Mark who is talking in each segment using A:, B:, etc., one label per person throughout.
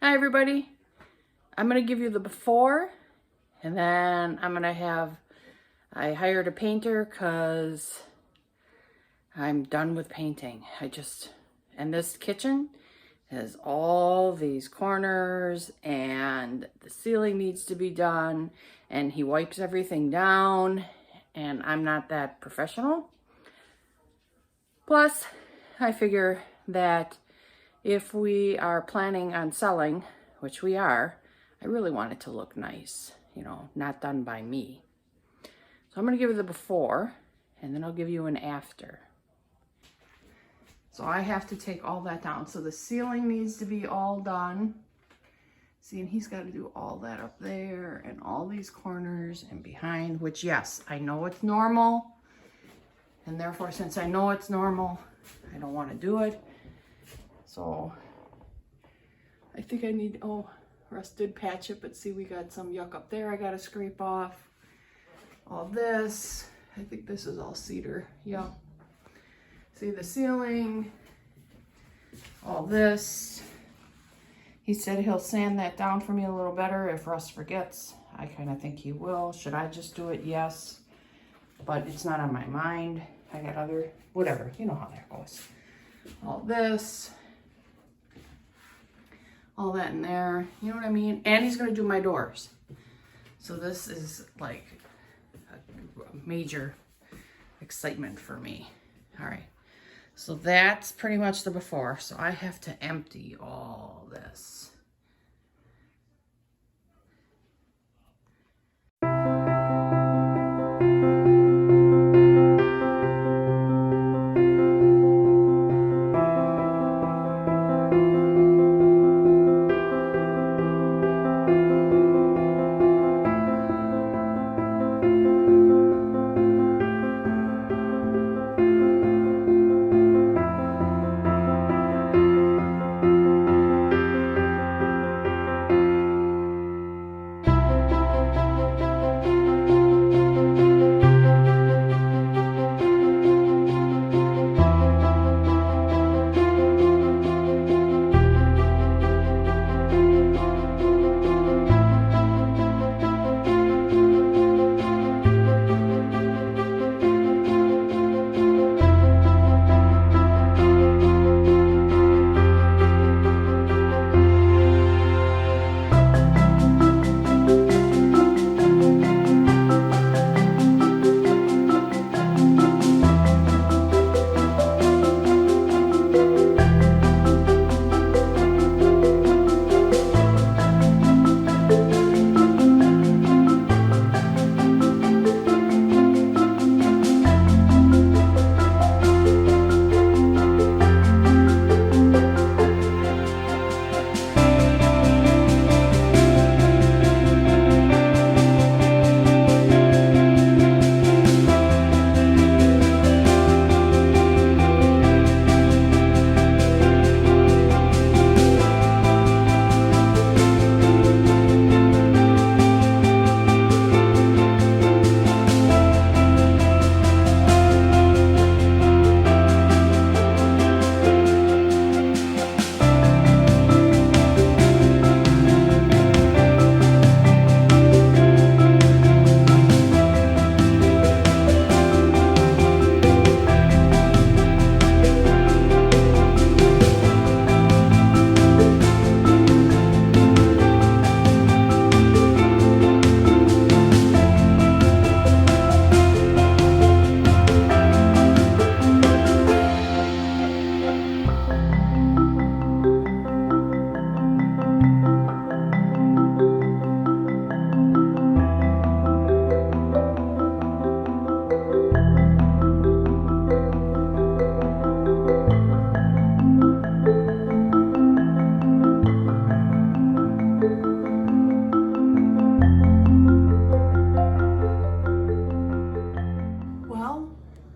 A: Hi everybody. I'm going to give you the before and then I hired a painter because I'm done with painting. And this kitchen has all these corners and the ceiling needs to be done and he wipes everything down and I'm not that professional. Plus, I figure that if we are planning on selling, which we are, I really want it to look nice, not done by me. So I'm going to give you the before, and then I'll give you an after. So I have to take all that down. So the ceiling needs to be all done. See, and he's got to do all that up there and all these corners and behind, which yes, I know it's normal. And therefore, since I know it's normal, I don't want to do it. So I think I need, Russ did patch it, but see, we got some yuck up there I got to scrape off. All this, I think this is all cedar, yeah. See the ceiling, all this. He said he'll sand that down for me a little better if Russ forgets. I kind of think he will. Should I just do it? Yes. But it's not on my mind. I got other, whatever, you know how that goes. All this. All that in there, you know what I mean? And he's gonna do my doors. So this is like a major excitement for me. All right, so that's pretty much the before. So I have to empty all this.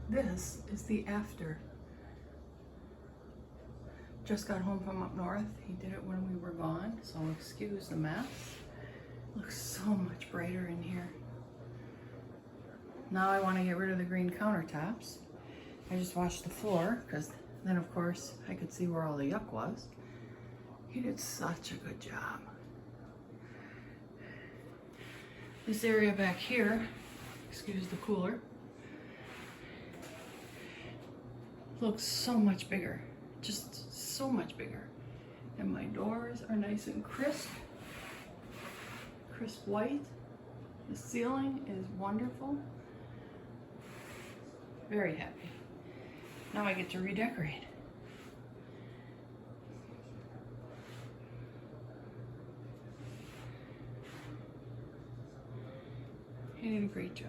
A: This is the after. Just got home from up north. He did it when we were gone, so excuse the mess. Looks so much brighter in here. Now I want to get rid of the green countertops. I just washed the floor because then of course I could see where all the yuck was. He did such a good job. This area back here, excuse the cooler, looks so much bigger. Just so much bigger. And my doors are nice and crisp white. The ceiling is wonderful. Very happy. Now I get to redecorate. He did a great job.